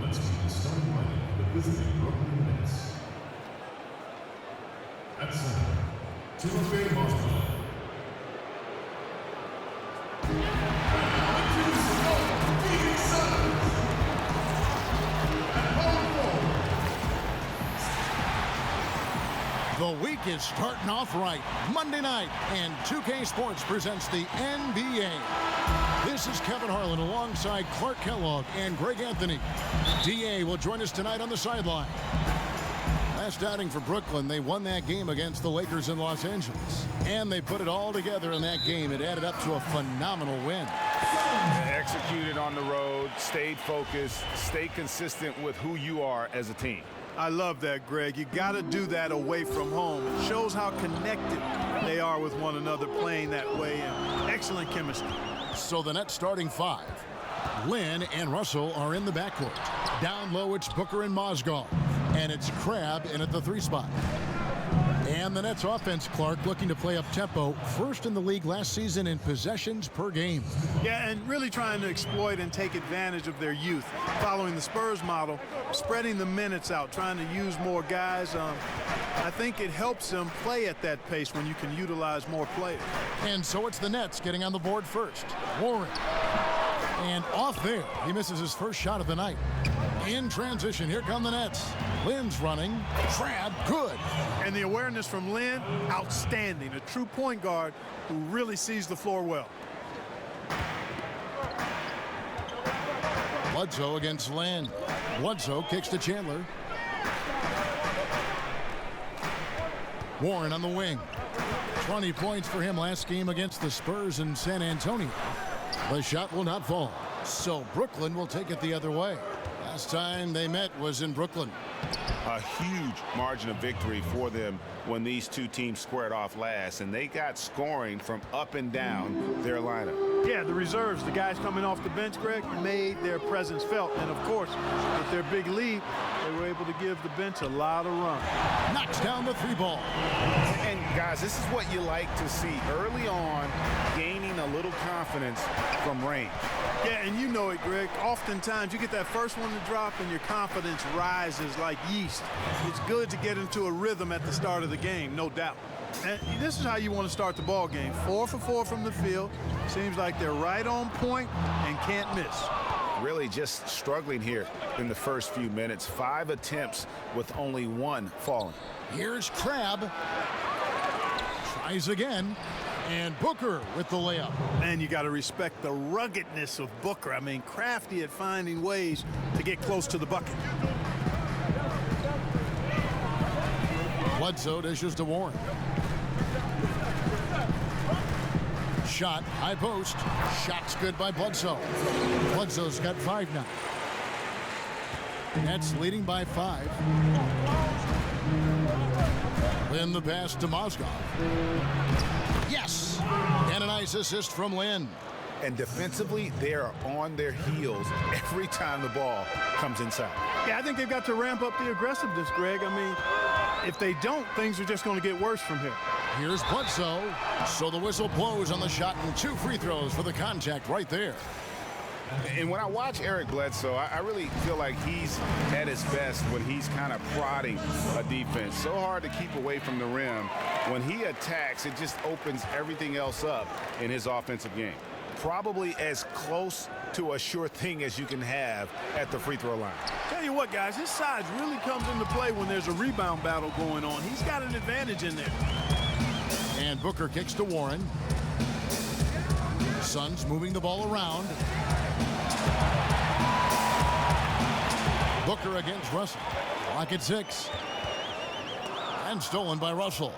Let's meet the starting lineup for the visiting Brooklyn Nets. At center, 23Points. The week is starting off right. Monday night, and 2K Sports presents the NBA. This is Kevin Harlan alongside Clark Kellogg and Greg Anthony. DA will join us tonight on the sideline. Last outing for Brooklyn, they won that game against the Lakers in Los Angeles. And they put it all together in that game. It added up to a phenomenal win. Executed on the road, stayed focused, stay consistent with who you are as a team. I love that, Greg. You got to do that away from home. It shows how connected they are with one another playing that way, and excellent chemistry. So the Nets starting five. Lynn and Russell are in the backcourt. Down low, it's Booker and Mozgov. And it's Crabbe in at the 3 spot. And the Nets offense, Clark, looking to play up tempo. First in the league last season in possessions per game. Yeah, and really trying to exploit and take advantage of their youth. Following the Spurs model, spreading the minutes out, trying to use more guys. I think it helps them play at that pace when you can utilize more players. And so it's the Nets getting on the board first. Warren. And off there, he misses his first shot of the night. In transition, here come the Nets. Lynn's running. Crabbe, good. And the awareness from Lynn, outstanding. A true point guard who really sees the floor well. Bledsoe against Lynn. Bledsoe kicks to Chandler. Warren on the wing. 20 points for him last game against the Spurs in San Antonio. The shot will not fall. So Brooklyn will take it the other way. Last time they met was in Brooklyn. A huge margin of victory for them when these two teams squared off last, and they got scoring from up and down their lineup. Yeah, the reserves, the guys coming off the bench, Greg, made their presence felt. And, of course, with their big lead, they were able to give the bench a lot of run. Knocks down the 3 ball. And, guys, this is what you like to see early on, gaining a little confidence from range. Yeah, and you know it, Greg. Oftentimes, you get that first one to drop and your confidence rises like yeast. It's good to get into a rhythm at the start of the game, no doubt. And this is how you want to start the ball game. 4 for 4 from the field. Seems like they're right on point and can't miss. Really just struggling here in the first few minutes. 5 attempts with only 1 falling. Here's Crabbe. Tries again. And Booker with the layup. And you got to respect the ruggedness of Booker. I mean, crafty at finding ways to get close to the bucket. Bledsoe dishes to Warren. Shot, high post. Shot's good by Bledsoe. Bledsoe's got 5 now. Nets leading by 5. Lynn the pass to Mozgov. Yes! And a nice assist from Lynn. And defensively, they are on their heels every time the ball comes inside. Yeah, I think they've got to ramp up the aggressiveness, Greg. I mean, if they don't, things are just going to get worse from here. Here's Bledsoe. So the whistle blows on the shot and 2 free throws for the contact right there. And when I watch Eric Bledsoe, I really feel like he's at his best when he's kind of prodding a defense. So hard to keep away from the rim. When he attacks, it just opens everything else up in his offensive game. Probably as close to a sure thing as you can have at the free throw line. Tell you what, guys, his size really comes into play when there's a rebound battle going on. He's got an advantage in there. And Booker kicks to Warren. Suns moving the ball around. Booker against Russell. Clock at 6. And stolen by Russell.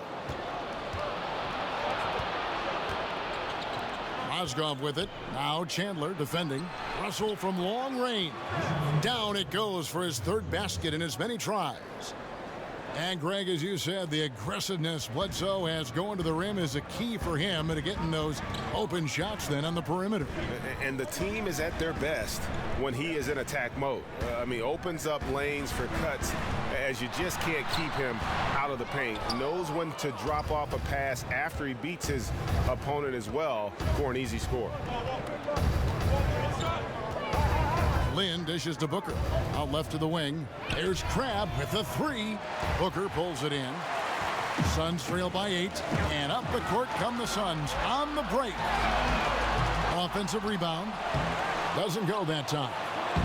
Mozgov with it. Now Chandler defending. Russell from long range. Down it goes for his 3rd basket in as many tries. And Greg, as you said, the aggressiveness Bledsoe has going to the rim is a key for him to getting those open shots then on the perimeter. And the team is at their best when he is in attack mode. I mean, opens up lanes for cuts as you just can't keep him out of the paint. Knows when to drop off a pass after he beats his opponent as well for an easy score. Lynn dishes to Booker. Out left to the wing. There's Crabbe with the three. Booker pulls it in. Suns trail by 8. And up the court come the Suns on the break. Offensive rebound. Doesn't go that time.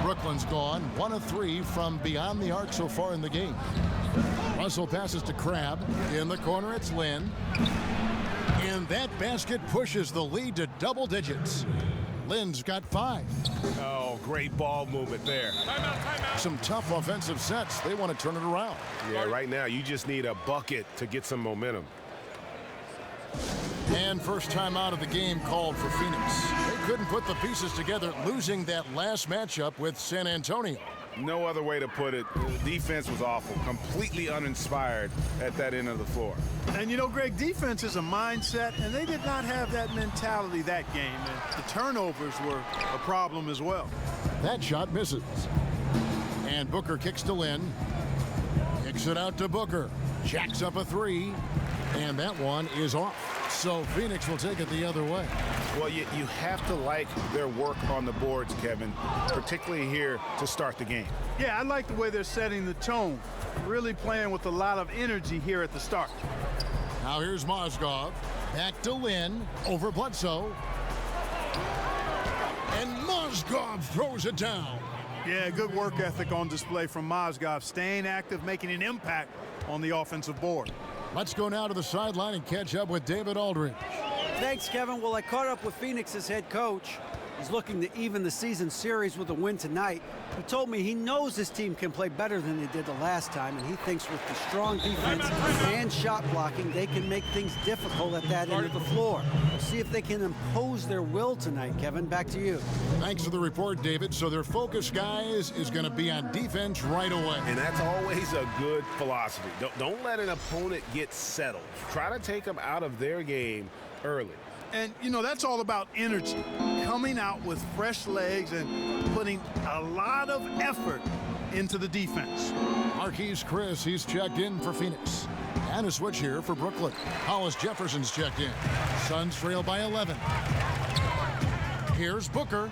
Brooklyn's gone 1 of 3 from beyond the arc so far in the game. Russell passes to Crabbe. In the corner, it's Lynn. And that basket pushes the lead to double digits. Lynn's got 5. Oh, great ball movement there. Some tough offensive sets. They want to turn it around. Yeah, right now you just need a bucket to get some momentum. And first time out of the game called for Phoenix. They couldn't put the pieces together, losing that last matchup with San Antonio. No other way to put it. The defense was awful, completely uninspired at that end of the floor. And you know, Greg, defense is a mindset, and they did not have that mentality that game. And the turnovers were a problem as well. That shot misses. And Booker kicks to Lynn. Kicks it out to Booker. Jacks up a 3. And that one is off. So Phoenix will take it the other way. Well, you have to like their work on the boards, Kevin, particularly here to start the game. Yeah, I like the way they're setting the tone. Really playing with a lot of energy here at the start. Now here's Mozgov. Back to Lynn. Over Bledsoe. And Mozgov throws it down. Yeah, good work ethic on display from Mozgov. Staying active, making an impact on the offensive board. Let's go now to the sideline and catch up with David Aldridge. Thanks, Kevin. Well, I caught up with Phoenix's head coach. He's looking to even the season series with a win tonight. He told me he knows his team can play better than they did the last time, and he thinks with the strong defense and shot blocking, they can make things difficult at that end of the floor. We'll see if they can impose their will tonight, Kevin. Back to you. Thanks for the report, David. So their focus, guys, is going to be on defense right away. And that's always a good philosophy. Don't let an opponent get settled. Try to take them out of their game early. And, you know, that's all about energy. Coming out with fresh legs and putting a lot of effort into the defense. Marquise Chris, he's checked in for Phoenix. And a switch here for Brooklyn. Hollis Jefferson's checked in. Suns trail by 11. Here's Booker.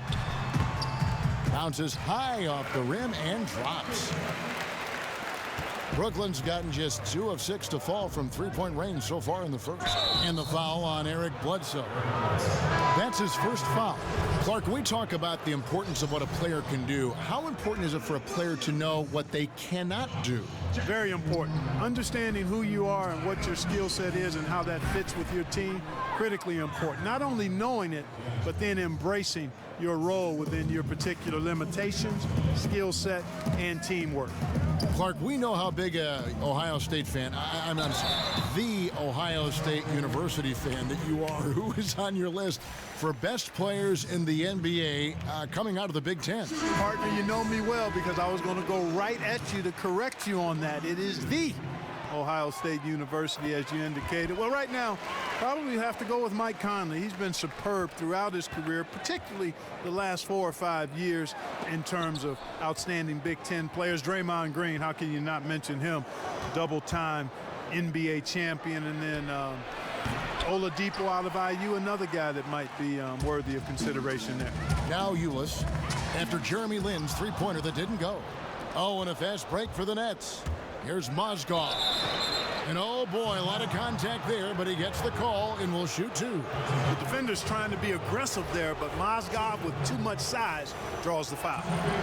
Bounces high off the rim and drops. Brooklyn's gotten just 2 of 6 to fall from three-point range so far in the first. And the foul on Eric Bledsoe. That's his first foul. Clark, when we talk about the importance of what a player can do, how important is it for a player to know what they cannot do? Very important. Understanding who you are and what your skill set is and how that fits with your team, critically important. Not only knowing it, but then embracing your role within your particular limitations, skill set, and teamwork. Clark, we know how big a Ohio State fan, I'm sorry, the Ohio State University fan that you are. Who is on your list for best players in the NBA coming out of the Big Ten? Partner, you know me well because I was going to go right at you to correct you on that. It is the Ohio State University, as you indicated. Well, right now, probably have to go with Mike Conley. He's been superb throughout his career, particularly the last 4 or 5 years in terms of outstanding Big Ten players. Draymond Green, how can you not mention him? Double-time NBA champion. And then Oladipo out of IU, another guy that might be worthy of consideration there. Now Ulis, after Jeremy Lin's three-pointer that didn't go. Oh, and a fast break for the Nets. Here's Mozgov. And oh boy, a lot of contact there, but he gets the call and will shoot 2. The defender's trying to be aggressive there, but Mozgov with too much size draws the foul.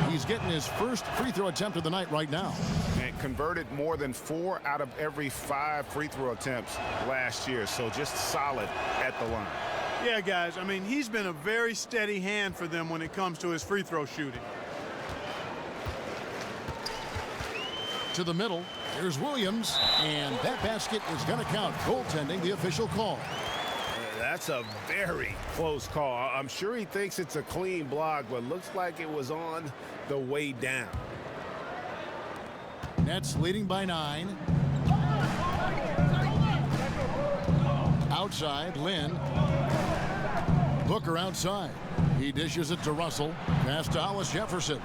He's getting his first free throw attempt of the night right now. And converted more than 4 out of every 5 free throw attempts last year, so just solid at the line. Yeah, guys, I mean, he's been a very steady hand for them when it comes to his free throw shooting. To the middle, here's Williams, and that basket is going to count. Goaltending, the official call. That's a very close call. I'm sure he thinks it's a clean block, but looks like it was on the way down. Nets leading by 9. Outside, Lynn. Booker outside. He dishes it to Russell. Pass to Hollis Jefferson.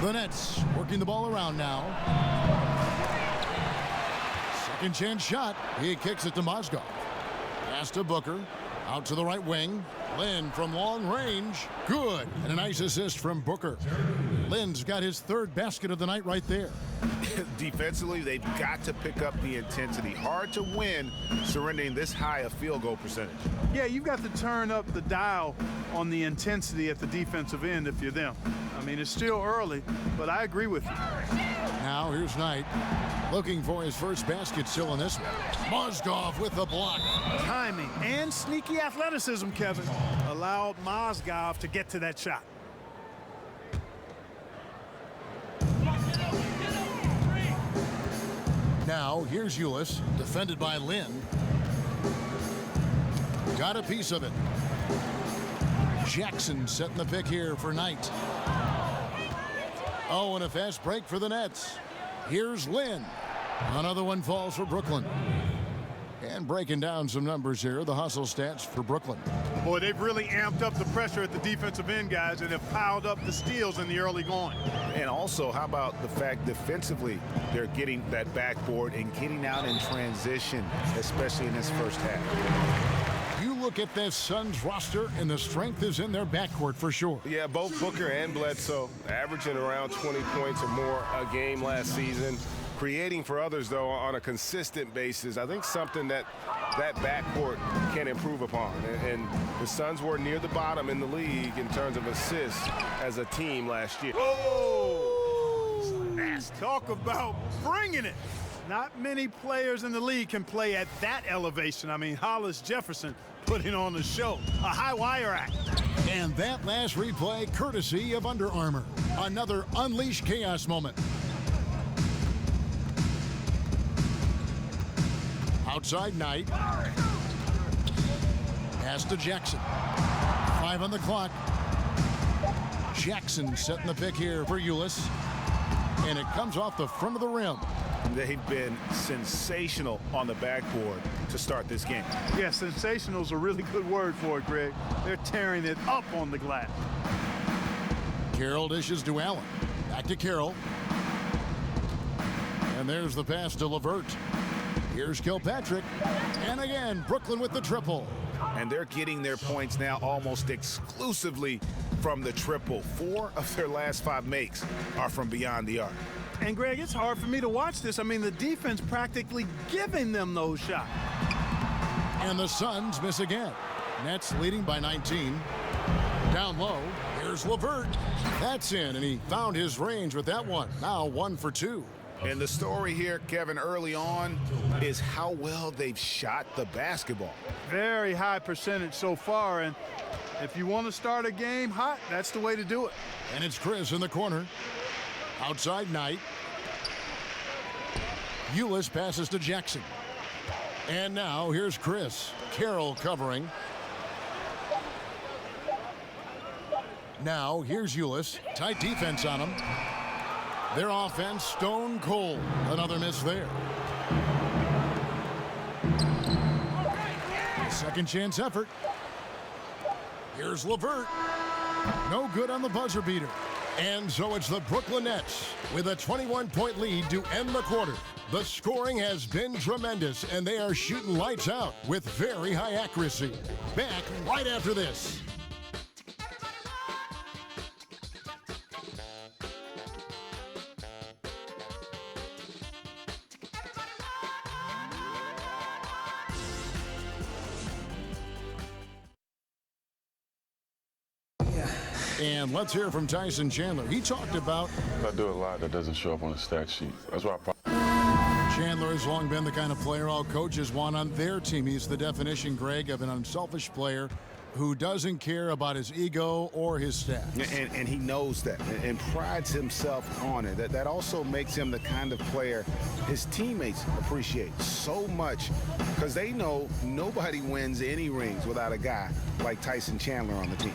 The Nets working the ball around now. Second chance shot. He kicks it to Mozgov. Pass to Booker. Out to the right wing. Lynn from long range. Good. And a nice assist from Booker. Lynn's got his third basket of the night right there. Defensively, they've got to pick up the intensity. Hard to win surrendering this high a field goal percentage. Yeah, you've got to turn up the dial on the intensity at the defensive end if you're them. I mean, it's still early, but I agree with you. Now here's Knight looking for his first basket still in this one. Mozgov with the block. Timing and sneaky athleticism, Kevin, allowed Mozgov to get to that shot. Now here's Ulis, defended by Lynn. Got a piece of it. Jackson setting the pick here for Knight. Oh, and a fast break for the Nets. Here's Lynn. Another one falls for Brooklyn. And breaking down some numbers here, the hustle stats for Brooklyn. Boy, they've really amped up the pressure at the defensive end, guys, and have piled up the steals in the early going. And also, how about the fact defensively, they're getting that backboard and getting out in transition, especially in this first half. You look at this Suns roster, and the strength is in their backcourt for sure. Yeah, both Booker and Bledsoe averaging around 20 points or more a game last season. Creating for others, though, on a consistent basis. I think something that backcourt can improve upon. And the Suns were near the bottom in the league in terms of assists as a team last year. Oh! Talk about bringing it. Not many players in the league can play at that elevation. I mean, Hollis Jefferson putting on the show. A high wire act. And that last replay, courtesy of Under Armour. Another Unleash Chaos moment. Outside Knight. Pass to Jackson. 5 on the clock. Jackson setting the pick here for Ulis. And it comes off the front of the rim. They've been sensational on the backboard to start this game. Yeah, sensational is a really good word for it, Greg. They're tearing it up on the glass. Carroll dishes to Allen. Back to Carroll. And there's the pass to LeVert. Here's Kilpatrick. And again, Brooklyn with the triple. And they're getting their points now almost exclusively from the triple. 4 of their last 5 makes are from beyond the arc. And, Greg, it's hard for me to watch this. I mean, the defense practically giving them those shots. And the Suns miss again. Nets leading by 19. Down low, here's LeVert. That's in, and he found his range with that one. Now 1 for 2. And the story here, Kevin, early on is how well they've shot the basketball. Very high percentage so far, and if you want to start a game hot, that's the way to do it. And it's Chris in the corner. Outside Knight. Ulis passes to Jackson. And now here's Chris. Carroll covering. Now here's Ulis. Tight defense on him. Their offense stone cold. Another miss there. Second chance effort. Here's LeVert. No good on the buzzer beater. And so it's the Brooklyn Nets with a 21-point lead to end the quarter. The scoring has been tremendous, and they are shooting lights out with very high accuracy. Back right after this. And let's hear from Tyson Chandler. He talked about... I do a lot that doesn't show up on the stat sheet. That's why Chandler has long been the kind of player all coaches want on their team. He's the definition, Greg, of an unselfish player who doesn't care about his ego or his stats. And he knows that and prides himself on it. That also makes him the kind of player his teammates appreciate so much because they know nobody wins any rings without a guy like Tyson Chandler on the team.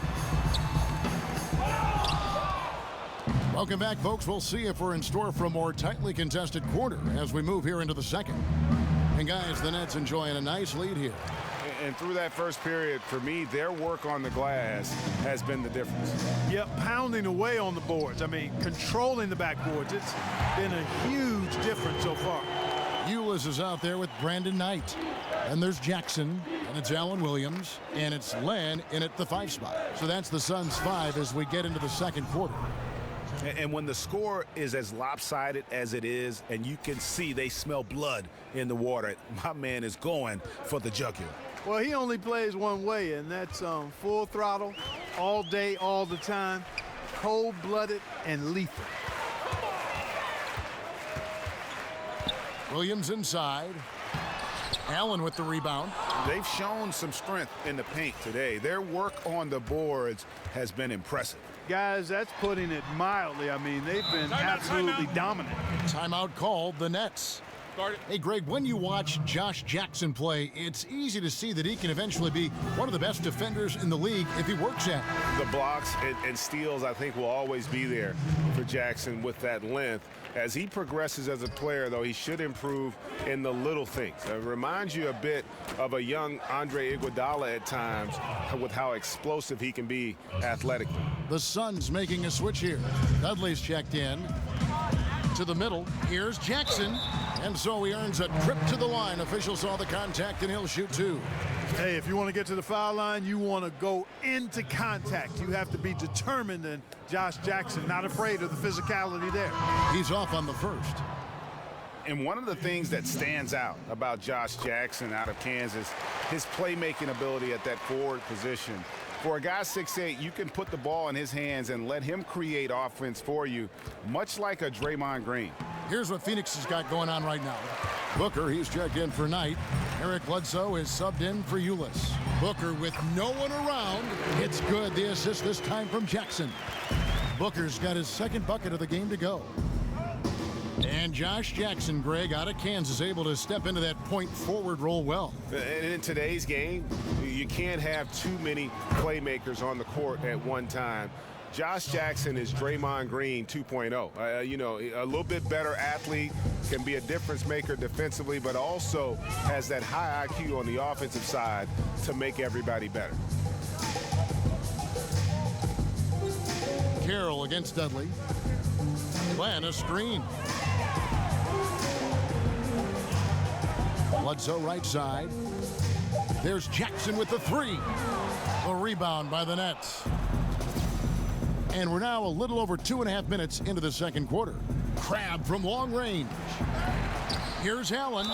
Welcome back, folks. We'll see if we're in store for a more tightly contested quarter as we move here into the second. And, guys, the Nets enjoying a nice lead here. And through that first period, for me, their work on the glass has been the difference. Yep, pounding away on the boards. I mean, controlling the backboards. It's been a huge difference so far. Ulis is out there with Brandon Knight. And there's Jackson. And it's Allen Williams, and it's Len in at the 5 spot. So that's the Suns' 5 as we get into the second quarter. And when the score is as lopsided as it is, and you can see they smell blood in the water, my man is going for the jugular. Well, he only plays one way, and that's full throttle, all day, all the time, cold-blooded and lethal. Williams inside. Allen with the rebound. They've shown some strength in the paint today. Their work on the boards has been impressive. Guys, that's putting it mildly. I mean, they've been absolutely dominant. Timeout called, the Nets. Hey, Greg, when you watch Josh Jackson play, it's easy to see that he can eventually be one of the best defenders in the league if he works at it. The blocks and steals, I think, will always be there for Jackson with that length. As he progresses as a player, though, he should improve in the little things. It reminds you a bit of a young Andre Iguodala at times with how explosive he can be athletically. The Suns making a switch here. Dudley's checked in. To the middle. Here's Jackson. And so he earns a trip to the line. Official saw the contact, and he'll shoot 2. Hey, if you want to get to the foul line, you want to go into contact. You have to be determined, and Josh Jackson not afraid of the physicality there. He's off on the first. And one of the things that stands out about Josh Jackson out of Kansas, his playmaking ability at that forward position. For a guy 6'8", you can put the ball in his hands and let him create offense for you, much like a Draymond Green. Here's what Phoenix has got going on right now. Booker, he's checked in for Knight. Eric Bledsoe is subbed in for Ulis. Booker with no one around. It's good. The assist this time from Jackson. Booker's got his second bucket of the game to go. And Josh Jackson, Greg, out of Kansas, able to step into that point forward role well. And in today's game, you can't have too many playmakers on the court at one time. Josh Jackson is Draymond Green 2.0. You know, a little bit better athlete, can be a difference maker defensively, but also has that high IQ on the offensive side to make everybody better. Carroll against Dudley. Glenn, a screen. Bledsoe right side. There's Jackson with the 3. A rebound by the Nets. And we're now a little over 2.5 minutes into the second quarter. Crabbe from long range. Here's Allen.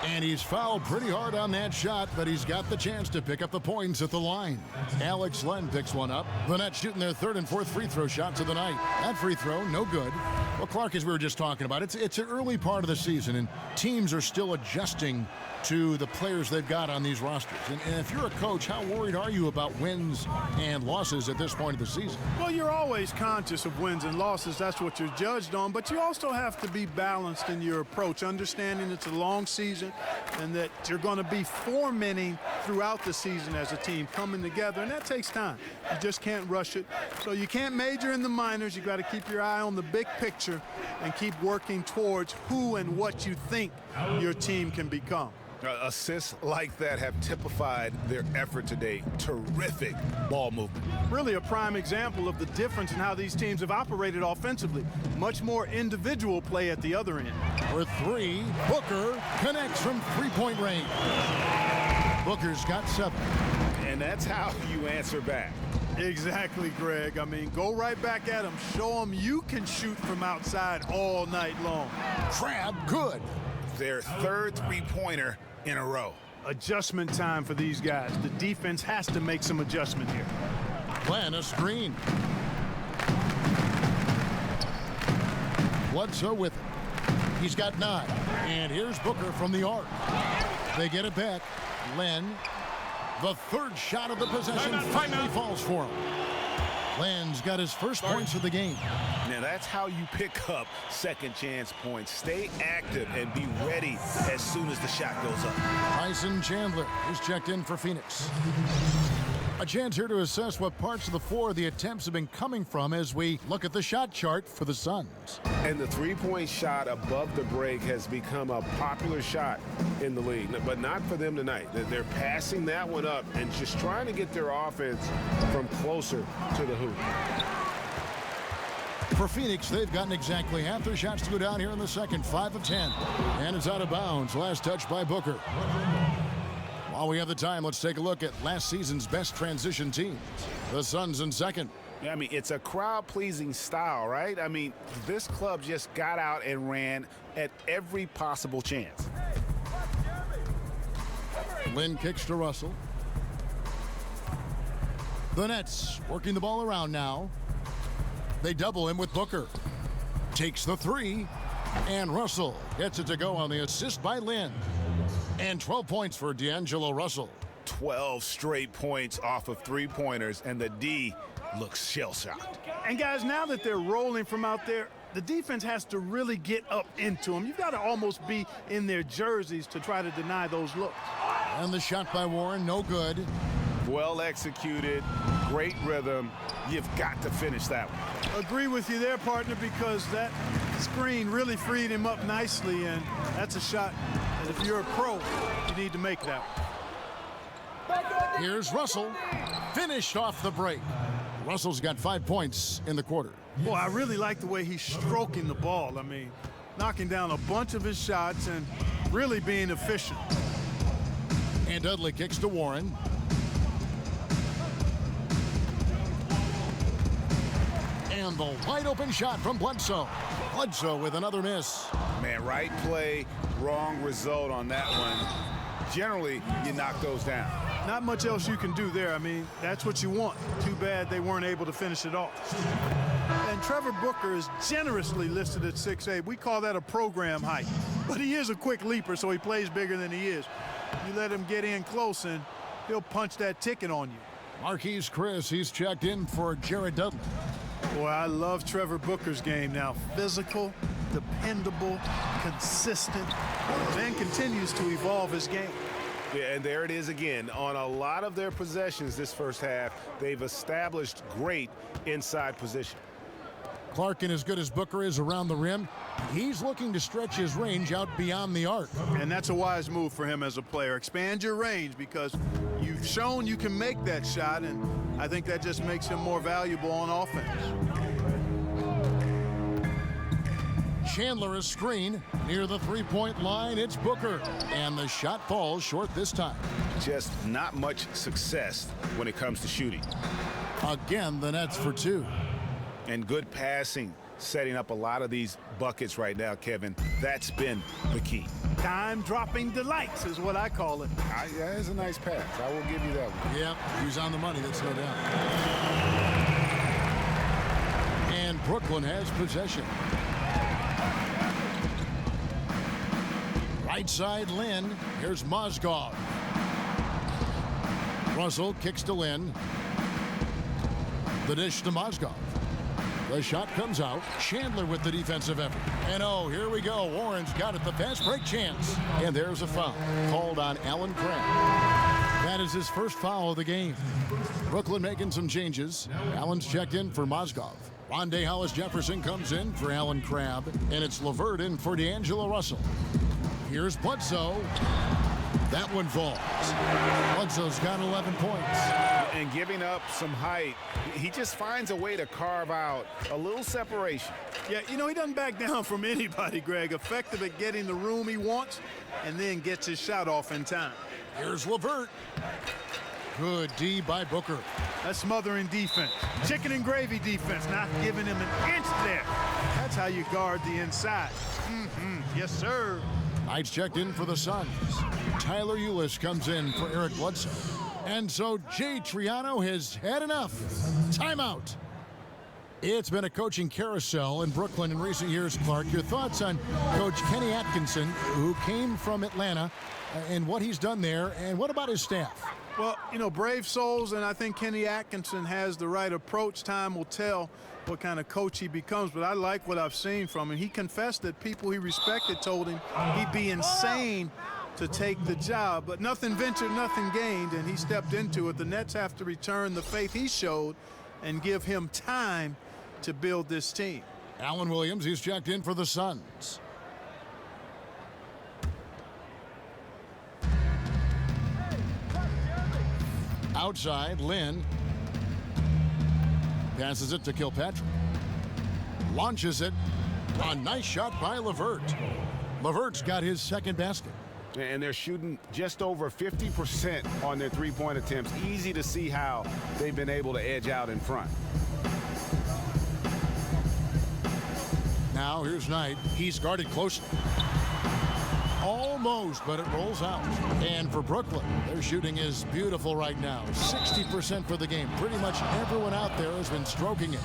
And he's fouled pretty hard on that shot, but he's got the chance to pick up the points at the line. Alex Len picks one up. The Nets shooting their 3rd and 4th free throw shots of the night. That free throw, no good. Well, Clark, as we were just talking about, it's an early part of the season, and teams are still adjusting to the players they've got on these rosters. And if you're a coach, how worried are you about wins and losses at this point of the season? Well, you're always conscious of wins and losses. That's what you're judged on. But you also have to be balanced in your approach, understanding it's a long season and that you're going to be foremanning throughout the season as a team coming together, and that takes time. You just can't rush it. So you can't major in the minors. You got to keep your eye on the big picture and keep working towards who and what you think your team can become. Assists like that have typified their effort today. Terrific ball movement. Really a prime example of the difference in how these teams have operated offensively. Much more individual play at the other end. For 3, Booker connects from 3-point range. Booker's got 7. And that's how you answer back. Exactly, Greg. I mean, go right back at them. Show them you can shoot from outside all night long. Crabbe, good. Their 3rd three-pointer in a row. Adjustment time for these guys. The defense has to make some adjustment here. Glenn, a screen. Bledsoe with it. He's got 9. And here's Booker from the arc. They get it back. Len, the 3rd shot of the possession, finally falls for him. Len's got his first points of the game. Now that's how you pick up second chance points. Stay active and be ready as soon as the shot goes up. Tyson Chandler is checked in for Phoenix. A chance here to assess what parts of the floor the attempts have been coming from as we look at the shot chart for the Suns. And the three-point shot above the break has become a popular shot in the league, but not for them tonight. They're passing that one up and just trying to get their offense from closer to the hoop. For Phoenix, they've gotten exactly half their shots to go down here in the second, 5 of 10. And it's out of bounds. Last touch by Booker. While we have the time, let's take a look at last season's best transition teams. The Suns in second. Yeah, I mean, it's a crowd-pleasing style, right? I mean, this club just got out and ran at every possible chance. Lynn kicks to Russell. The Nets working the ball around now. They double him with Booker. Takes the three, and Russell gets it to go on the assist by Lynn. And 12 points for D'Angelo Russell. 12 straight points off of three-pointers, and the D looks shell-shocked. And guys, now that they're rolling from out there, the defense has to really get up into them. You've got to almost be in their jerseys to try to deny those looks. And the shot by Warren, no good. Well executed, great rhythm. You've got to finish that one. Agree with you there, partner, because that screen really freed him up nicely, and that's a shot that if you're a pro, you need to make that one. Here's Russell, finished off the break. Russell's got 5 points in the quarter. Boy, I really like the way he's stroking the ball. I mean, knocking down a bunch of his shots and really being efficient. And Dudley kicks to Warren. And the wide open shot from Bledsoe. Bledsoe with another miss. Man, right play, wrong result on that one. Generally, you knock those down. Not much else you can do there. I mean, that's what you want. Too bad they weren't able to finish it off. And Trevor Booker is generously listed at 6'8". We call that a program height. But he is a quick leaper, so he plays bigger than he is. You let him get in close, and he'll punch that ticket on you. Marquise Chris, he's checked in for Jared Dudley. Boy, I love Trevor Booker's game now. Physical, dependable, consistent, and continues to evolve his game. Yeah, and there it is again. On a lot of their possessions this first half, they've established great inside position. Clark, as good as Booker is around the rim, he's looking to stretch his range out beyond the arc. And that's a wise move for him as a player. Expand your range because you've shown you can make that shot, and I think that just makes him more valuable on offense. Chandler is screen near the three-point line. It's Booker, and the shot falls short this time. Just not much success when it comes to shooting. Again, the Nets for two. And good passing, setting up a lot of these buckets right now, Kevin. That's been the key. Time-dropping delights is what I call it. Yeah, it's a nice pass. I will give you that one. Yep, he's on the money, that's no doubt. And Brooklyn has possession. Right side, Lynn. Here's Mozgov. Russell kicks to Lynn. The dish to Mozgov. The shot comes out. Chandler with the defensive effort. And oh, here we go. Warren's got it, the fast break chance. And there's a foul called on Alan Crabb. That is his first foul of the game. Brooklyn making some changes. Allen's checked in for Mozgov. Rondé Hollis-Jefferson comes in for Alan Crabb. And it's LeVert in for D'Angelo Russell. Here's Bledsoe. That one falls. Bledsoe's got 11 points. And giving up some height, he just finds a way to carve out a little separation. Yeah, you know, he doesn't back down from anybody, Greg. Effective at getting the room he wants and then gets his shot off in time. Here's LeVert. Good D by Booker. That's smothering defense. Chicken and gravy defense, not giving him an inch there. That's how you guard the inside. Yes, sir. Knights checked in for the Suns. Tyler Ulis comes in for Eric Bledsoe. And so Jay Triano has had enough. Timeout. It's been a coaching carousel in Brooklyn in recent years, Clark. Your thoughts on Coach Kenny Atkinson, who came from Atlanta, and what he's done there, and what about his staff? Well, you know, brave souls, and I think Kenny Atkinson has the right approach. Time will tell what kind of coach he becomes, but I like what I've seen from him. He confessed that people he respected told him he'd be insane to take the job, but nothing ventured, nothing gained, and he stepped into it. The Nets have to return the faith he showed and give him time to build this team. Alan Williams, he's checked in for the Suns. Outside, Lynn passes it to Kilpatrick. Launches it. A nice shot by LeVert. LeVert's got his second basket. And they're shooting just over 50% on their three-point attempts. Easy to see how they've been able to edge out in front. Now here's Knight. He's guarded close. Almost, but it rolls out. And for Brooklyn, their shooting is beautiful right now. 60% for the game. Pretty much everyone out there has been stroking it.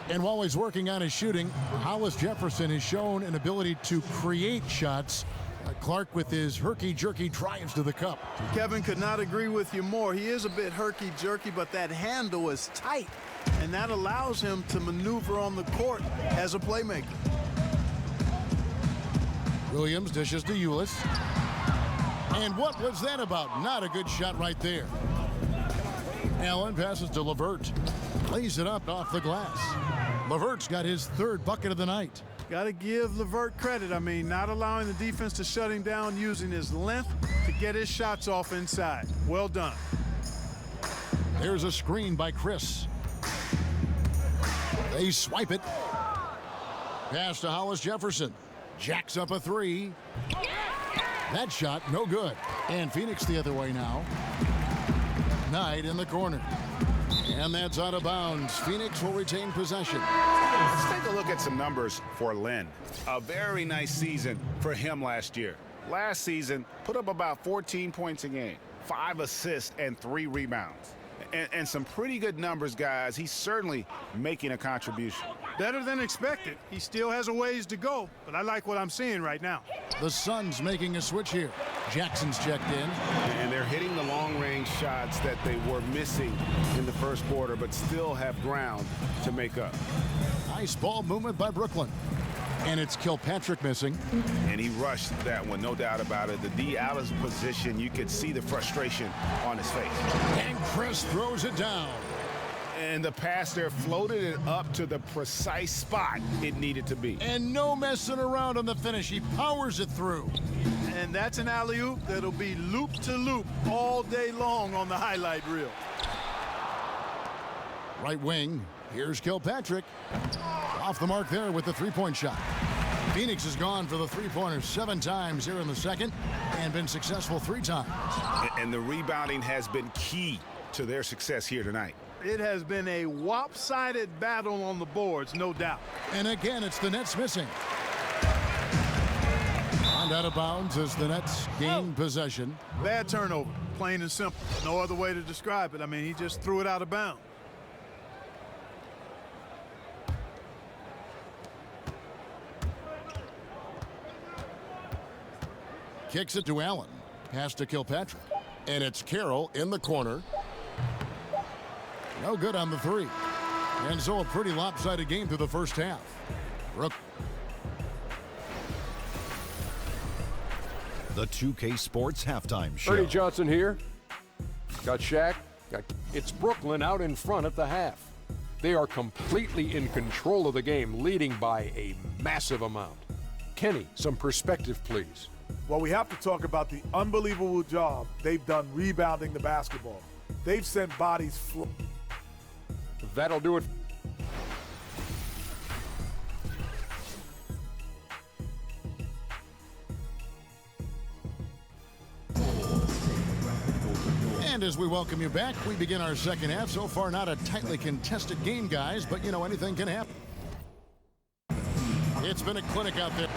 And while he's working on his shooting, Hollis Jefferson has shown an ability to create shots. Clark with his herky-jerky drives to the cup. Kevin, could not agree with you more. He is a bit herky-jerky, but that handle is tight, and that allows him to maneuver on the court as a playmaker. Williams dishes to Ulis. And what was that about? Not a good shot right there. Allen passes to LeVert. Lays it up off the glass. LeVert's got his third bucket of the night. Got to give LeVert credit. I mean, not allowing the defense to shut him down, using his length to get his shots off inside. Well done. There's a screen by Chris. They swipe it. Pass to Hollis Jefferson. Jacks up a three. That shot, no good. And Phoenix the other way now. Knight in the corner. And that's out of bounds. Phoenix will retain possession. Let's take a look at some numbers for Len. A very nice season for him last year. Last season, put up about 14 points a game, 5 assists, and 3 rebounds. And some pretty good numbers, guys. He's certainly making a contribution. Better than expected. He still has a ways to go, but I like what I'm seeing right now. The Suns making a switch here. Jackson's checked in. And they're hitting the long-range shots that they were missing in the first quarter, but still have ground to make up. Nice ball movement by Brooklyn. And it's Kilpatrick missing. And he rushed that one, no doubt about it. The D out of position, you could see the frustration on his face. And Chris throws it down. And the pass there floated it up to the precise spot it needed to be. And no messing around on the finish. He powers it through. And that's an alley-oop that'll be loop to loop all day long on the highlight reel. Right wing. Here's Kilpatrick. Off the mark there with the three-point shot. Phoenix has gone for the three-pointer 7 times here in the second and been successful 3 times. And the rebounding has been key to their success here tonight. It has been a lopsided battle on the boards, no doubt. And again, it's the Nets missing. And out of bounds as the Nets gain possession. Bad turnover, plain and simple. No other way to describe it. I mean, he just threw it out of bounds. Kicks it to Allen. Pass to Kilpatrick. And it's Carroll in the corner. No good on the three. And so a pretty lopsided game through the first half. The 2K Sports Halftime Show. Ernie Johnson here. Got Shaq. It's Brooklyn out in front at the half. They are completely in control of the game, leading by a massive amount. Kenny, some perspective, please. Well, we have to talk about the unbelievable job they've done rebounding the basketball. They've sent bodies flying. That'll do it. And as we welcome you back, we begin our second half. So far, not a tightly contested game, guys, but, you know, anything can happen. It's been a clinic out there.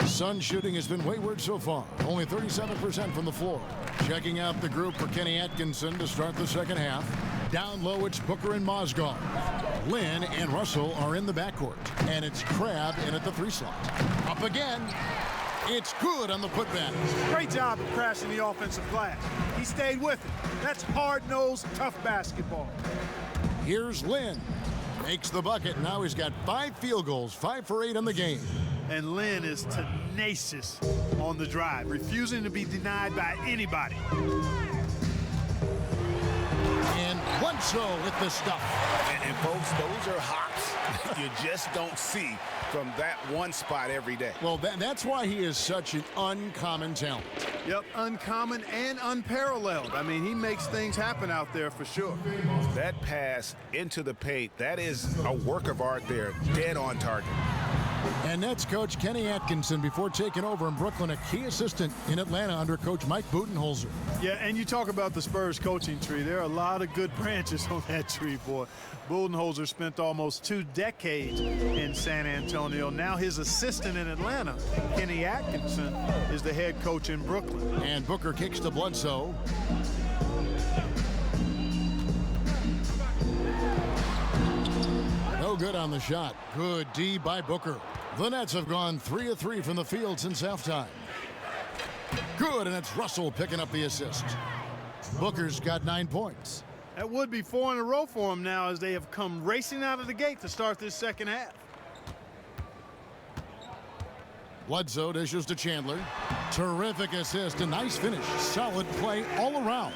Sun shooting has been wayward so far. Only 37% from the floor. Checking out the group for Kenny Atkinson to start the second half. Down low, it's Booker and Mozgov. Lynn and Russell are in the backcourt. And it's Crabbe in at the 3 slot. Up again. It's good on the putback. Great job of crashing the offensive glass. He stayed with it. That's hard-nosed, tough basketball. Here's Lynn. Makes the bucket. Now he's got 5 field goals, 5 for 8 in the game. And Lynn is tenacious on the drive, refusing to be denied by anybody. And Bledsoe with the stuff. And folks, those are hops you just don't see from that one spot every day. Well, that's why he is such an uncommon talent. Yep, uncommon and unparalleled. I mean, he makes things happen out there for sure. That pass into the paint, that is a work of art there, dead on target. And that's Coach Kenny Atkinson before taking over in Brooklyn, a key assistant in Atlanta under Coach Mike Budenholzer. Yeah, and you talk about the Spurs coaching tree. There are a lot of good branches on that tree, boy. Budenholzer spent almost 2 decades in San Antonio. Now his assistant in Atlanta, Kenny Atkinson, is the head coach in Brooklyn. And Booker kicks to Bledsoe. No good on the shot. Good D by Booker. The Nets have gone 3 of 3 from the field since halftime. Good, and it's Russell picking up the assist. Booker's got 9 points. That would be 4 in a row for him now as they have come racing out of the gate to start this second half. Bledsoe dishes to Chandler. Terrific assist, a nice finish. Solid play all around.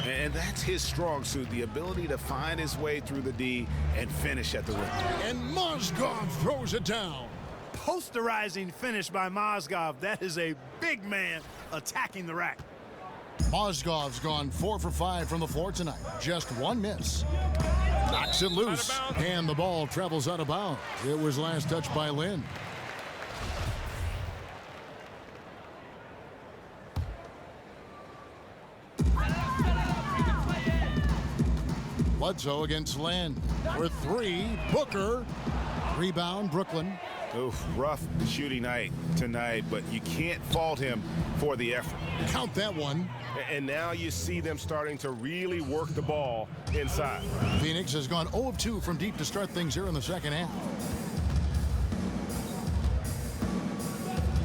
And that's his strong suit, the ability to find his way through the D and finish at the rim. And Mozgov throws it down. Posterizing finish by Mozgov. That is a big man attacking the rack. Mozgov's gone 4 for 5 from the floor tonight. Just 1 miss. Knocks it loose, and the ball travels out of bounds. It was last touched by Lynn. Bledsoe against Lynn for 3. Booker. Rebound, Brooklyn. Oof, rough shooting night tonight, but you can't fault him for the effort. Count that one. And now you see them starting to really work the ball inside. Phoenix has gone 0 of 2 from deep to start things here in the second half.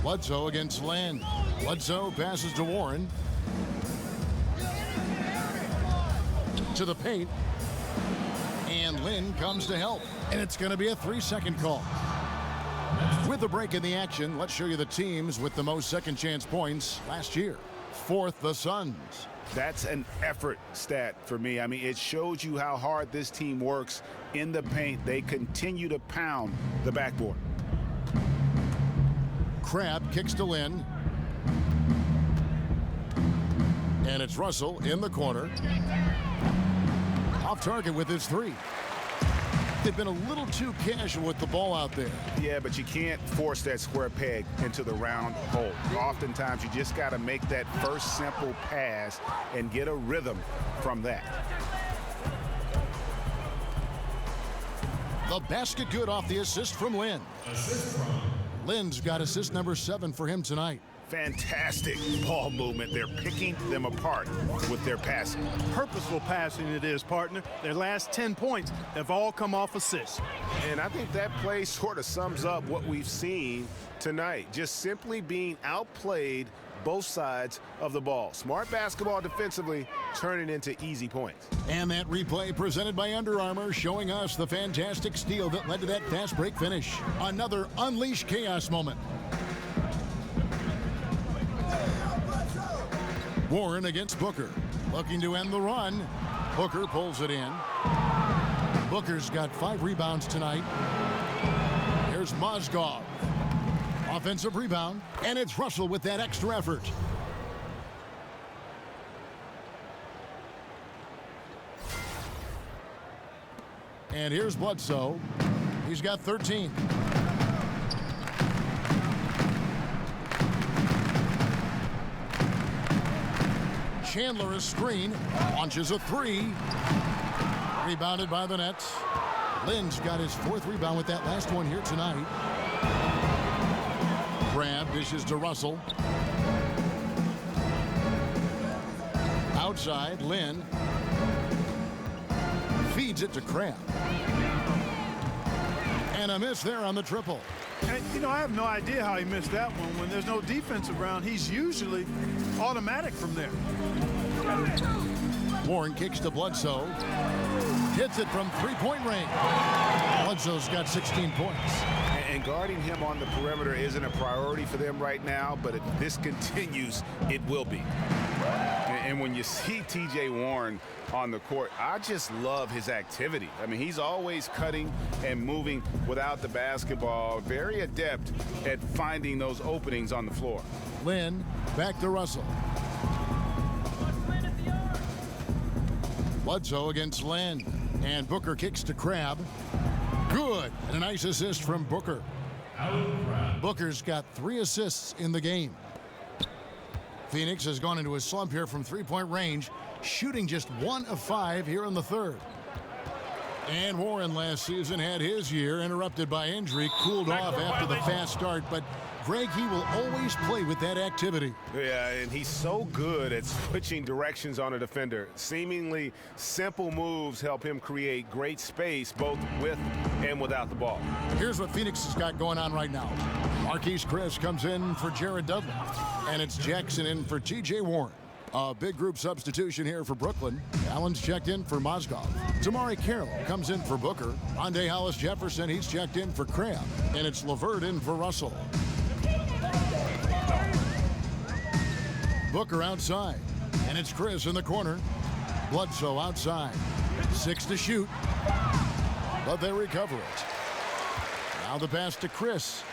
Bledsoe against Lynn. Bledsoe passes to Warren. To the paint. And Lynn comes to help. And it's going to be a 3-second call. With a break in the action, let's show you the teams with the most second chance points last year. 4th, the Suns. That's an effort stat for me. I mean, it shows you how hard this team works in the paint. They continue to pound the backboard. Crabbe kicks to Lynn. And it's Russell in the corner. Off target with his 3. They've been a little too casual with the ball out there. Yeah, but you can't force that square peg into the round hole. Oftentimes, you just got to make that first simple pass and get a rhythm from that. The basket good off the assist from Lynn. Lynn's got assist number 7 for him tonight. Fantastic ball movement. They're picking them apart with their passing. Purposeful passing it is, partner. Their last 10 points have all come off assists. And I think that play sort of sums up what we've seen tonight. Just simply being outplayed both sides of the ball. Smart basketball defensively turning into easy points. And that replay presented by Under Armour showing us the fantastic steal that led to that fast break finish. Another unleash chaos moment. Warren against Booker. Looking to end the run. Booker pulls it in. Booker's got 5 rebounds tonight. Here's Mozgov. Offensive rebound. And it's Russell with that extra effort. And here's Bledsoe. He's got 13. Chandler a screen, launches a 3. Rebounded by the Nets. Lynn's got his 4th rebound with that last one here tonight. Crabbe dishes to Russell. Outside, Lynn feeds it to Crabbe. And a miss there on the triple. And, you know, I have no idea how he missed that one. When there's no defense around, he's usually automatic from there. Warren kicks to Bledsoe. Hits it from 3-point range. Bledsoe's got 16 points. And guarding him on the perimeter isn't a priority for them right now, but if this continues, it will be. And when you see T.J. Warren on the court, I just love his activity. I mean, he's always cutting and moving without the basketball. Very adept at finding those openings on the floor. Lynn, back to Russell. Bledsoe against Lynn. And Booker kicks to Crabbe. Good. And a nice assist from Booker. Booker's got 3 assists in the game. Phoenix has gone into a slump here from three-point range, shooting just 1 of 5 here in the third. And Warren last season had his year interrupted by injury, cooled off after the fast start, but Greg, he will always play with that activity. Yeah, and he's so good at switching directions on a defender. Seemingly simple moves help him create great space both with and without the ball. Here's what Phoenix has got going on right now. Marquise Chris comes in for Jared Dudley, and it's Jackson in for T.J. Warren. A big group substitution here for Brooklyn. Allen's checked in for Mozgov. Tamari Carroll comes in for Booker. Rondae Hollis-Jefferson, he's checked in for Crabbe. And it's LeVert in for Russell. Booker outside. And it's Chris in the corner. Bledsoe outside. 6 to shoot. But they recover it. Now the pass to Chris.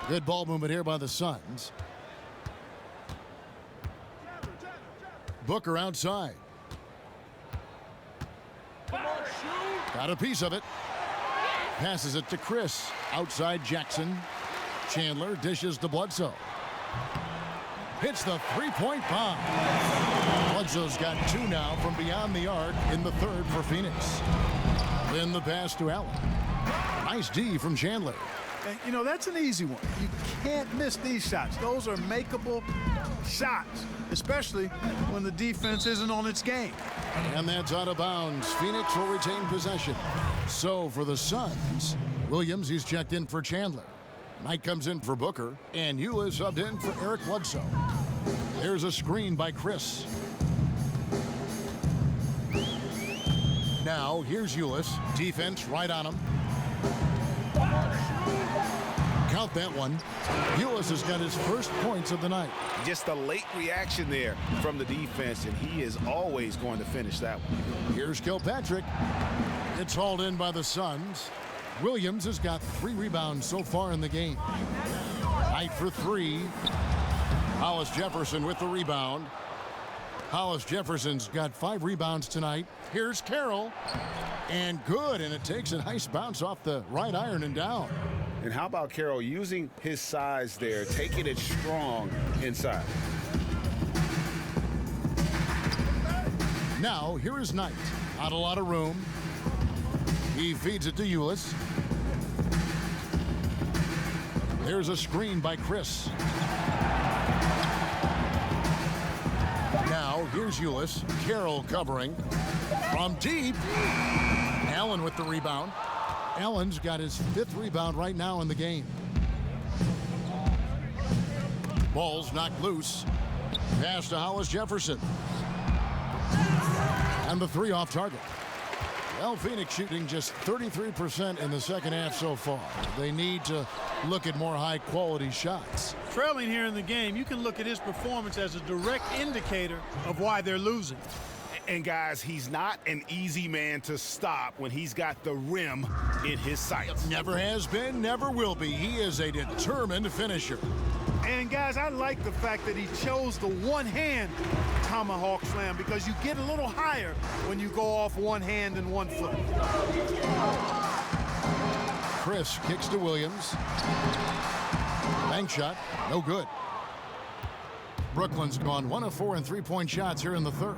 Good ball movement here by the Suns. Booker outside. Got a piece of it. Passes it to Chris. Outside Jackson. Chandler dishes to Bledsoe. Hits the three-point bomb. Bledsoe's got 2 now from beyond the arc in the third for Phoenix. Then the pass to Allen. Nice D from Chandler. And, you know, that's an easy one. You can't miss these shots. Those are makeable shots, especially when the defense isn't on its game. And that's out of bounds. Phoenix will retain possession. So for the Suns, Williams, he's checked in for Chandler. Knight comes in for Booker, and Eula subbed in for Eric Bledsoe. There's a screen by Chris. Now here's Ulis. Defense right on him. Count that one. Ulis has got his first points of the night. Just a late reaction there from the defense, and he is always going to finish that one. Here's Kilpatrick. It's hauled in by the Suns. Williams has got 3 rebounds so far in the game. Knight for 3. Hollis-Jefferson with the rebound. Hollis-Jefferson's got 5 rebounds tonight. Here's Carroll. And good, and it takes a nice bounce off the right iron and down. And how about Carroll using his size there, taking it strong inside. Now, here is Knight. Not a lot of room. He feeds it to Ulis. There's a screen by Chris. Now, here's Ulis. Carroll covering. From deep. Allen with the rebound. Allen's got his 5th rebound right now in the game. Ball's knocked loose. Pass to Hollis-Jefferson. And the 3 off target. Well, Phoenix shooting just 33% in the second half so far. They need to look at more high-quality shots. Trailing here in the game, you can look at his performance as a direct indicator of why they're losing. And guys, he's not an easy man to stop when he's got the rim in his sights. Never has been, never will be. He is a determined finisher. And guys, I like the fact that he chose the one-hand tomahawk slam because you get a little higher when you go off one hand and one foot. Chris kicks to Williams. Bank shot, no good. Brooklyn's gone 1 of 4 in three-point shots here in the third.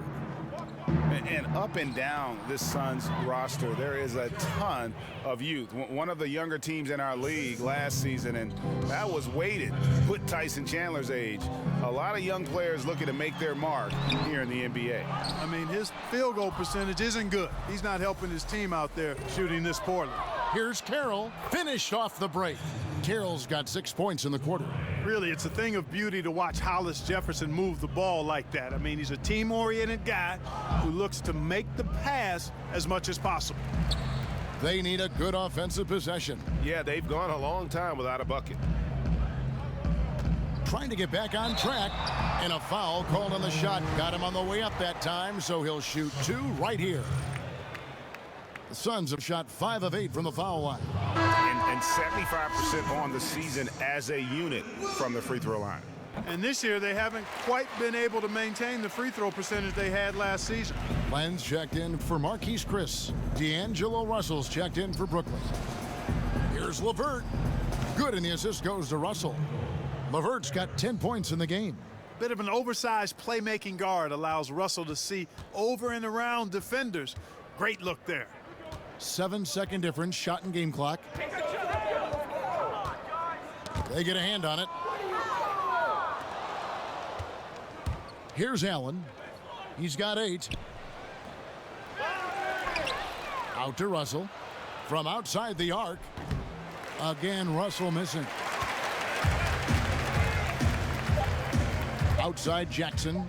And up and down this Suns roster, there is a ton of youth. One of the younger teams in our league last season, and that was weighted, put Tyson Chandler's age. A lot of young players looking to make their mark here in the NBA. I mean, his field goal percentage isn't good. He's not helping his team out there shooting this poorly. Here's Carroll, finished off the break. Carroll's got 6 points in the quarter. Really, it's a thing of beauty to watch Hollis-Jefferson move the ball like that. I mean, he's a team-oriented guy who looks to make the pass as much as possible. They need a good offensive possession. Yeah, they've gone a long time without a bucket. trying to get back on track. And a foul called on the shot. Got him on the way up that time, so he'll shoot 2 right here. The Suns have shot 5 of 8 from the foul line. And 75% on the season as a unit from the free throw line. And this year, they haven't quite been able to maintain the free throw percentage they had last season. Lenz checked in for Marquise Chris. D'Angelo Russell's checked in for Brooklyn. Here's LeVert. Good, and the assist goes to Russell. LeVert's got 10 points in the game. Bit of an oversized playmaking guard allows Russell to see over and around defenders. Great look there. 7-second difference, shot and game clock. They get a hand on it. Here's Allen. He's got 8. Out to Russell. From outside the arc. Again, Russell missing. Outside Jackson.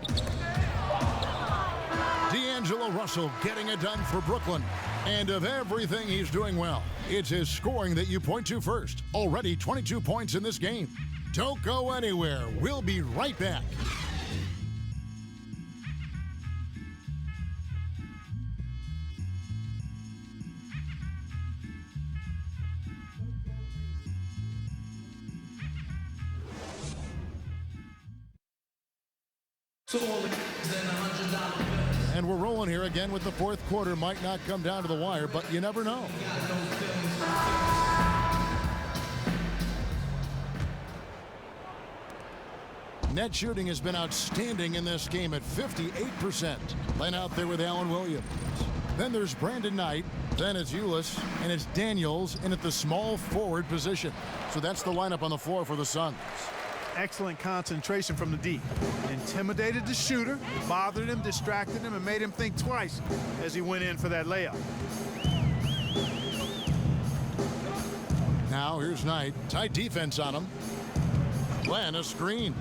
D'Angelo Russell getting it done for Brooklyn. And of everything he's doing well, it's his scoring that you point to first. Already 22 points in this game. Don't go anywhere. We'll be right back. And we're rolling here again with the fourth quarter. Might not come down to the wire, but you never know. Net shooting has been outstanding in this game at 58%. Len out there with Alan Williams. Then there's Brandon Knight. Then it's Ulis, and it's Daniels in at the small forward position. So that's the lineup on the floor for the Suns. Excellent concentration from the D. Intimidated the shooter, bothered him, distracted him, and made him think twice as he went in for that layup. Now here's Knight. Tight defense on him. Len a screen.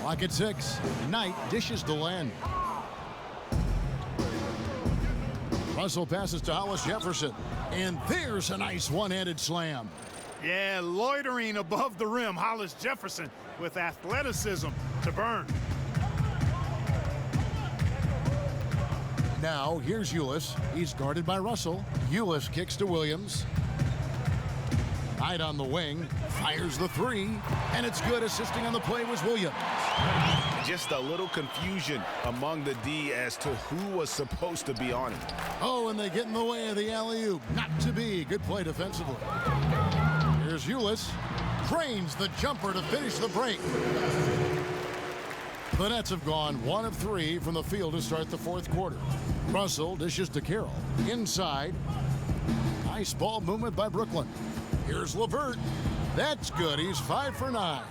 Lock at 6. Knight dishes to Len. Russell passes to Hollis Jefferson. And there's a nice one-handed slam. Yeah, loitering above the rim. Hollis Jefferson with athleticism to burn. Now here's Ulis. He's guarded by Russell. Ulis kicks to Williams. Knight on the wing. Fires the 3. And it's good. Assisting on the play was Williams. Just a little confusion among the D as to who was supposed to be on it. Oh, and they get in the way of the alley-oop. Not to be. Good play defensively. Here's Ulis. Cranes the jumper to finish the break. The Nets have gone 1 of 3 from the field to start the fourth quarter. Russell dishes to Carroll. Inside. Nice ball movement by Brooklyn. Here's LeVert. That's good. He's 5 for 9.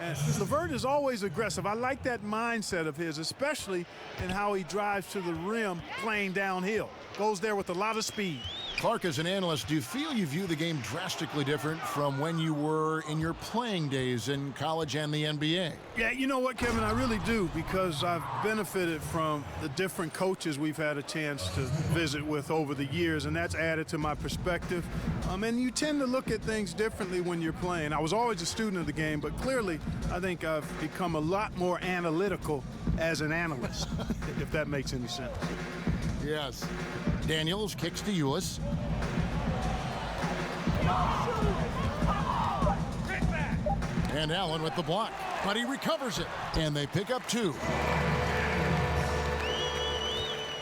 And LeVert is always aggressive. I like that mindset of his, especially in how he drives to the rim playing downhill. Goes there with a lot of speed. Clark, as an analyst, do you feel you view the game drastically different from when you were in your playing days in college and the NBA? Yeah, you know what, Kevin, I really do, because I've benefited from the different coaches we've had a chance to visit with over the years, and that's added to my perspective. And you tend to look at things differently when you're playing. I was always a student of the game, but clearly I think I've become a lot more analytical as an analyst, if that makes any sense. Yes. Daniels kicks to Ulis. And Allen with the block, but he recovers it, and they pick up 2.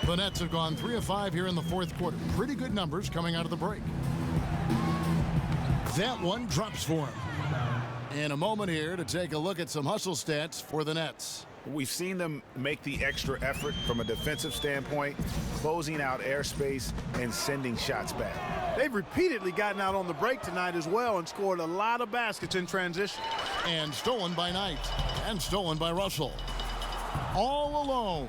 The Nets have gone 3 of 5 here in the fourth quarter. Pretty good numbers coming out of the break. That one drops for him. In a moment here to take a look at some hustle stats for the Nets. We've seen them make the extra effort from a defensive standpoint, closing out airspace and sending shots back. They've repeatedly gotten out on the break tonight as well and scored a lot of baskets in transition. And stolen by Knight. And stolen by Russell. All alone.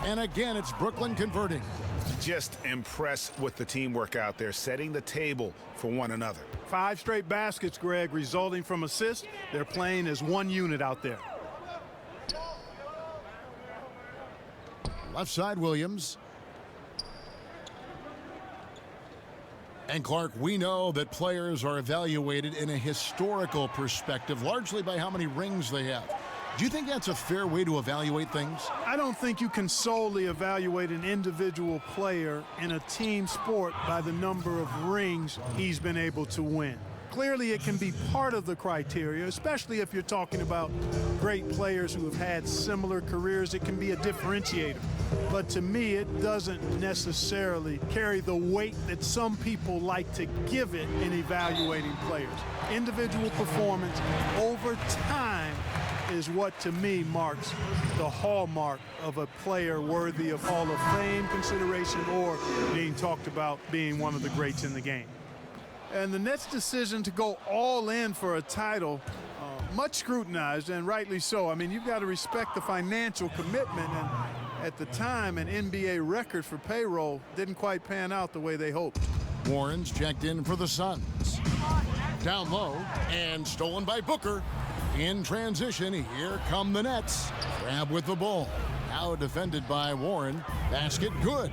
And again, it's Brooklyn converting. Just impressed with the teamwork out there, setting the table for one another. 5 straight baskets, Greg, resulting from assists. They're playing as one unit out there. Left side, Williams. And Clark, we know that players are evaluated in a historical perspective, largely by how many rings they have. Do you think that's a fair way to evaluate things? I don't think you can solely evaluate an individual player in a team sport by the number of rings he's been able to win. Clearly, it can be part of the criteria, especially if you're talking about great players who have had similar careers. It can be a differentiator. But to me, it doesn't necessarily carry the weight that some people like to give it in evaluating players. Individual performance over time is what, to me, marks the hallmark of a player worthy of Hall of Fame consideration or being talked about being one of the greats in the game. And the Nets' decision to go all in for a title, much scrutinized, and rightly so. I mean, you've got to respect the financial commitment, and at the time, an NBA record for payroll didn't quite pan out the way they hoped. Warren's checked in for the Suns. Down low, and stolen by Booker. In transition, here come the Nets. Grab with the ball. Now defended by Warren. Basket good.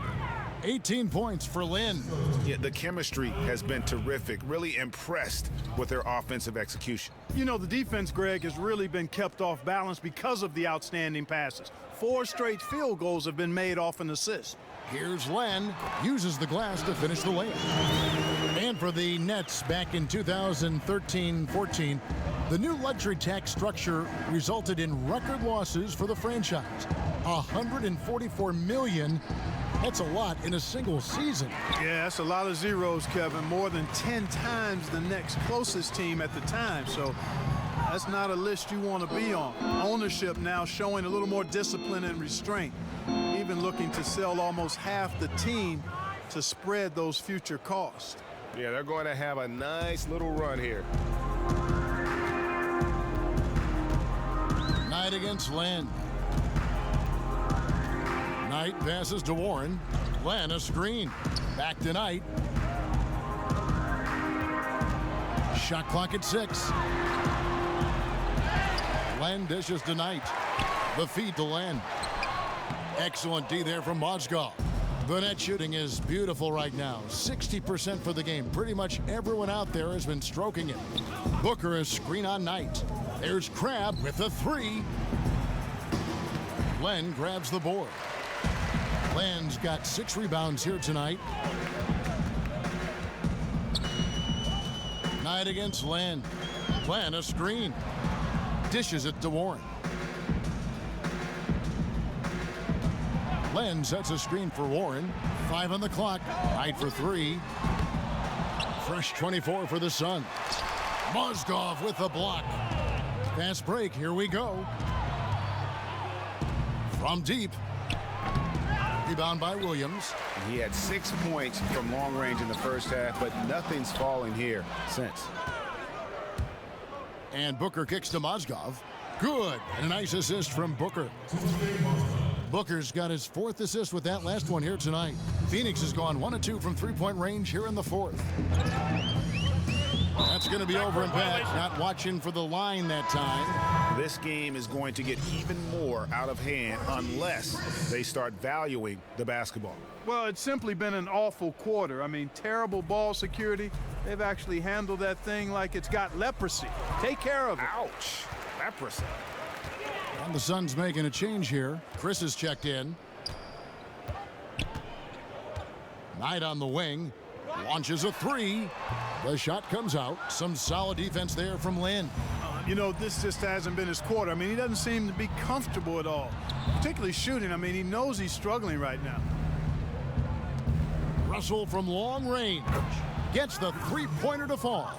18 points for Lynn. Yeah, the chemistry has been terrific. Really impressed with their offensive execution. You know, the defense, Greg, has really been kept off balance because of the outstanding passes. 4 straight field goals have been made off an assist. Here's Len, uses the glass to finish the layup. And for the Nets back in 2013-14, the new luxury tax structure resulted in record losses for the franchise. $144 million. That's a lot in a single season. Yeah, that's a lot of zeros, Kevin. More than 10 times the next closest team at the time. So that's not a list you want to be on. Ownership now showing a little more discipline and restraint. Even looking to sell almost half the team to spread those future costs. Yeah, they're going to have a nice little run here. Knight against Len. Knight passes to Warren. Len a screen. Back to Knight. Shot clock at 6. Len dishes to Knight. The feed to Len. Excellent D there from Mozgov. The net shooting is beautiful right now. 60% for the game. Pretty much everyone out there has been stroking it. Booker is screen on Knight. There's Crabbe with a 3. Len grabs the board. Len's got 6 rebounds here tonight. Knight against Len. Len a screen. Dishes it to Warren. Len sets a screen for Warren. 5 on the clock. Knight for 3. Fresh 24 for the Suns. Mozgov with the block. Fast break. Here we go. From deep. Rebound by Williams. He had 6 points from long range in the first half, but nothing's falling here since. And Booker kicks to Mozgov. Good. And a nice assist from Booker. Booker's got his 4th assist with that last one here tonight. Phoenix has gone 1 of 2 from 3-point range here in the 4th. That's going to be over and back. Not watching for the line that time. This game is going to get even more out of hand unless they start valuing the basketball. Well, it's simply been an awful quarter. I mean, terrible ball security. They've actually handled that thing like it's got leprosy. Take care of it. Ouch. Leprosy. And the Suns making a change here. Chris is checked in. Knight on the wing. Launches a 3. The shot comes out. Some solid defense there from Lynn. You know, this just hasn't been his quarter. I mean, he doesn't seem to be comfortable at all, particularly shooting. I mean, he knows he's struggling right now. Russell from long range gets the 3-pointer to fall.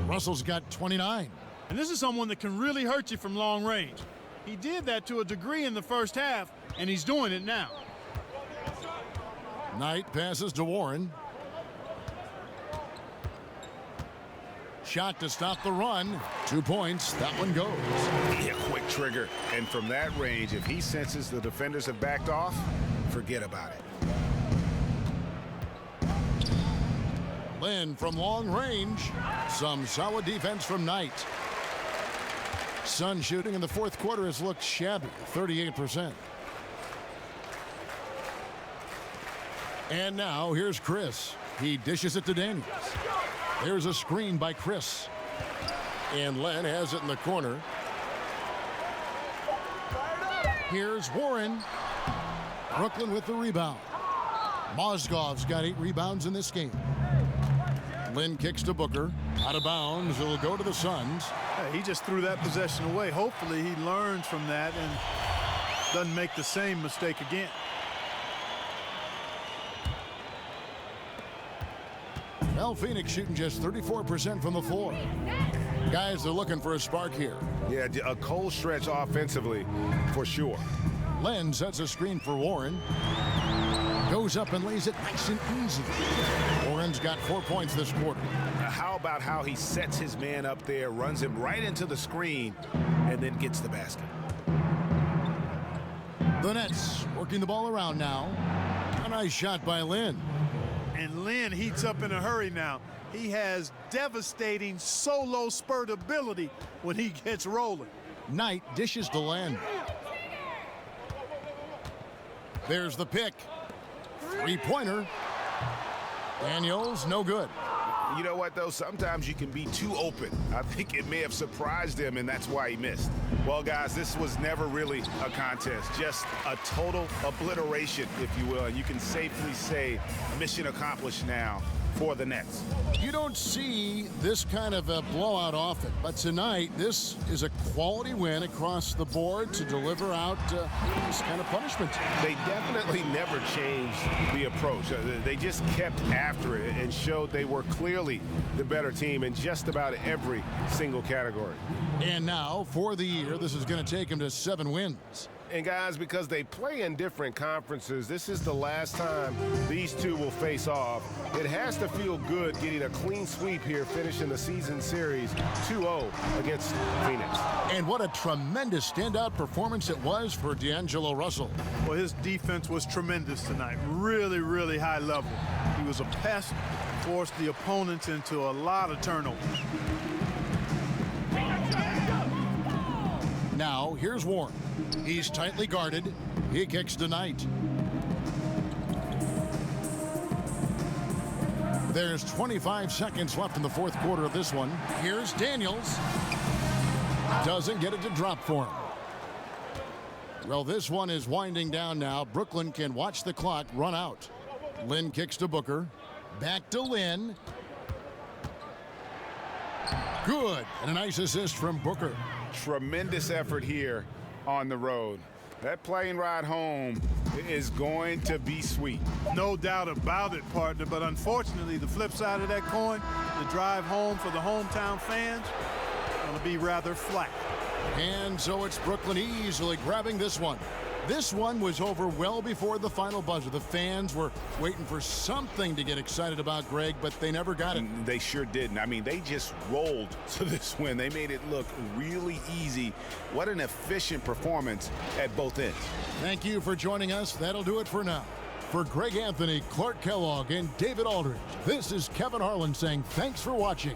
Russell's got 29. And this is someone that can really hurt you from long range. He did that to a degree in the first half, and he's doing it now. Knight passes to Warren. Shot to stop the run. 2 points. That one goes. Yeah, quick trigger. And from that range, if he senses the defenders have backed off, forget about it. Lynn from long range. Some solid defense from Knight. Sun shooting in the 4th quarter has looked shabby, 38%. And now here's Chris. He dishes it to Daniels. There's a screen by Chris. And Len has it in the corner. Here's Warren. Brooklyn with the rebound. Mozgov's got 8 rebounds in this game. Lynn kicks to Booker. Out of bounds. It'll go to the Suns. Hey, he just threw that possession away. Hopefully he learns from that and doesn't make the same mistake again. Well, Phoenix shooting just 34% from the floor. Guys, they're looking for a spark here. Yeah, a cold stretch offensively for sure. Len sets a screen for Warren. Goes up and lays it nice and easy. Warren's got 4 points this quarter. How about how he sets his man up there, runs him right into the screen, and then gets the basket. The Nets working the ball around now. A nice shot by Lynn. And Lynn heats up in a hurry now. He has devastating solo spurt ability when he gets rolling. Knight dishes to Len. There's the pick. 3-pointer. Daniels, no good. You know what, though? Sometimes you can be too open. I think it may have surprised him, and that's why he missed. Well, guys, this was never really a contest. Just a total obliteration, if you will. And you can safely say mission accomplished now for the Nets. You don't see this kind of a blowout often, but tonight this is a quality win across the board to deliver out this kind of punishment. They definitely never changed the approach. They just kept after it and showed they were clearly the better team in just about every single category. And now, for the year, this is going to take them to 7 wins. And guys, because they play in different conferences, this is the last time these two will face off. It has to feel good getting a clean sweep here, finishing the season series 2-0 against Phoenix. And what a tremendous standout performance it was for D'Angelo Russell. Well, his defense was tremendous tonight. Really, really high level. He was a pest, forced the opponents into a lot of turnovers. Now, here's Warren. He's tightly guarded. He kicks to Knight. There's 25 seconds left in the fourth quarter of this one. Here's Daniels. Doesn't get it to drop for him. Well, this one is winding down now. Brooklyn can watch the clock run out. Lynn kicks to Booker. Back to Lynn. Good. And a nice assist from Booker. Tremendous effort here on the road. That plane ride home is going to be sweet. No doubt about it, partner, but unfortunately the flip side of that coin, the drive home for the hometown fans, going to be rather flat. And so it's Brooklyn easily grabbing this one. This one was over well before the final buzzer. The fans were waiting for something to get excited about, Greg, but they never got it. They sure didn't. I mean, they just rolled to this win. They made it look really easy. What an efficient performance at both ends. Thank you for joining us. That'll do it for now. For Greg Anthony, Clark Kellogg, and David Aldridge, this is Kevin Harlan saying thanks for watching.